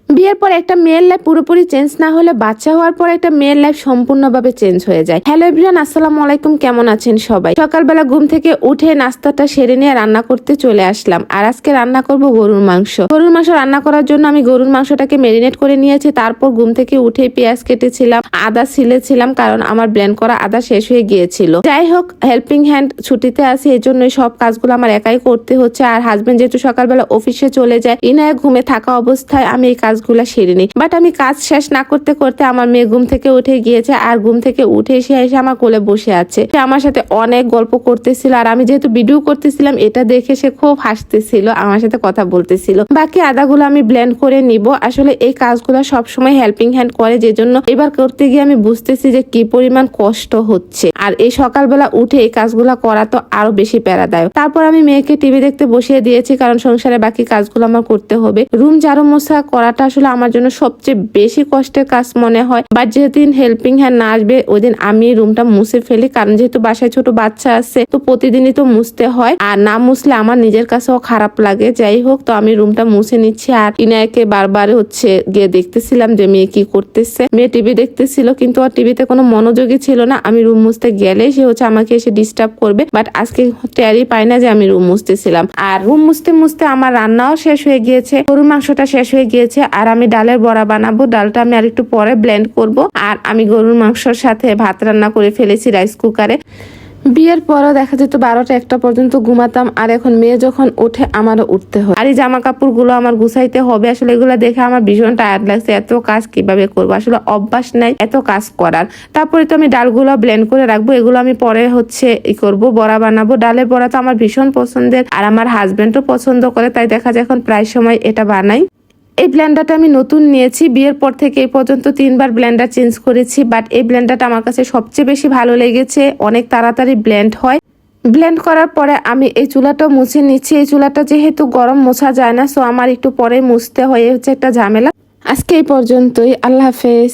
বিয়ের পর একটা মেয়ের লাইফ পুরোপুরি চেঞ্জ না হলে বাচ্চা হওয়ার পর একটা মেয়ের লাইফ সম্পূর্ণভাবে চেঞ্জ হয়ে যায়। হ্যালো এভরিওয়ান, আসসালামু আলাইকুম, কেমন আছেন সবাই? সকালবেলা ঘুম থেকে উঠে নাস্তাটা সেরে নিয়ে রান্না করতে চলে আসলাম। আর আজকে রান্না করব গরুর মাংস। গরুর মাংস রান্না করার জন্য আমি গরুর মাংসটাকে ম্যারিনেট করে নিয়েছি। তারপর ঘুম থেকে উঠে পেঁয়াজ কেটেছিলাম, আদা ছিলেছিলাম, কারণ আমার ব্লেন্ড করা আদা শেষ হয়ে গিয়েছিল। যাই হোক, হেল্পিং হ্যান্ড ছুটিতে আছে, এই জন্য সব কাজগুলো আমার একাই করতে হচ্ছে। আর হাজবেন্ড যেহেতু সকালবেলা অফিসে চলে যায়, ইনায়া ঘুমে থাকা অবস্থায় আমি এই কাজগুলো সেরে নিই। বাট আমি কাজ শেষ না করতে করতে আমার মেয়ে ঘুম থেকে উঠে গিয়েছে। আর ঘুম থেকে উঠে এসে আমার কোলে বসে আছে। সে আমার সাথে অনেক গল্প করতেছিল। আর আমি যেহেতু ভিডিও করতেছিলাম, এটা দেখে সে খুব হাসতেছিল, আমার সাথে কথা বলতেছিল। বাকি আদাগুলো আমি ব্লেন্ড করে নিব। আসলে এই কাজগুলো সবসময় হেল্পিং হ্যান্ড করে, যে জন্য এবার করতে গিয়ে আমি বুঝতেছি যে কি পরিমাণ কষ্ট হচ্ছে। আর এই সকালবেলা উঠে এই কাজগুলো করা তো আরো বেশি প্যারাদায়ক। তারপর আমি মেয়েকে টিভি দেখতে বসিয়ে দিয়েছি, কারণ সংসারে বাকি কাজগুলো আমার করতে হবে। রুম ঝাড়ু মোছা করাটা আসলে আমার জন্য সবচেয়ে বেশি কষ্টের কাজ মনে হয়। বাট যেদিন হেল্পিং হ্যান্ড না আসবে ওই দিন আমি রুমটা মুছে ফেলি, কারণ যেহেতু বাসায় ছোট বাচ্চা আছে, তো প্রতিদিনই তো মুছতে হয়। আর না মুছলে আমার নিজের কাছেও খারাপ লাগে। যাই হোক, তো আমি রুমটা মুছে নিচ্ছি। আর ইনায়াকে বারবার গিয়ে দেখতেছিলাম যে মেয়ে কি করতেছে। মেয়ে টিভি দেখতেছিল, কিন্তু আর টিভিতে কোনো মনোযোগী ছিল না। আমি রুম মুছতে গেলে সে আমাকে এসে ডিস্টার্ব করবে। বাট আজকে টেরই পাই না যে আমি রুম মুছতেছিলাম। আর রুম মুছতে মুছতে আমার রান্নাও শেষ হয়ে গিয়েছে, গরুর মাংসটা শেষ হয়ে গিয়েছে। আর আমি ডালের বড়া বানাবো। ডালটা আমি আর একটু পরে ব্লেন্ড করব। আর আমি গরুর মাংসর সাথে ভাত রান্না করে ফেলেছি রাইস কুকারে। বিয়ের পরও দেখা যেত 12টা 1টা পর্যন্ত ঘুমাতাম। আর এখন মেয়ে যখন ওঠে আমারও উঠতে হয়। আর এই জামা কাপড় গুলো আমার গুছাইতে হবে। আসলে এগুলো দেখে আমার ভীষণ টায়ার্ড লাগছে। এত কাজ কিভাবে করবো, আসলে অভ্যাস নাই এত কাজ করার। তারপরে তো আমি ডালগুলো ব্লেন্ড করে রাখবো। এগুলো আমি পরে করব, বড়া বানাবো। ডালের বড়া তো আমার ভীষণ পছন্দের, আর আমার হাজবেন্ডও পছন্দ করে, তাই দেখা যায় এখন প্রায় সময় এটা বানাই। এই ব্লেন্ডারটা আমি নতুন নিয়েছি। বিয়ের পর থেকে এই পর্যন্ত 3বার ব্লেন্ডার চেঞ্জ করেছি। বাট এই ব্লেন্ডারটা আমার কাছে সবচেয়ে বেশি ভালো লেগেছে। অনেক তাড়াতাড়ি ব্লেন্ড হয়। ব্লেন্ড করার পরে আমি এই চুলাটা মুছে নিচ্ছি। এই চুলাটা যেহেতু গরম মোছা যায় না, সো আমার একটু পরে মুছতে হয়ে একটা ঝামেলা। আজকে এই পর্যন্তই, আল্লাহ হাফেজ।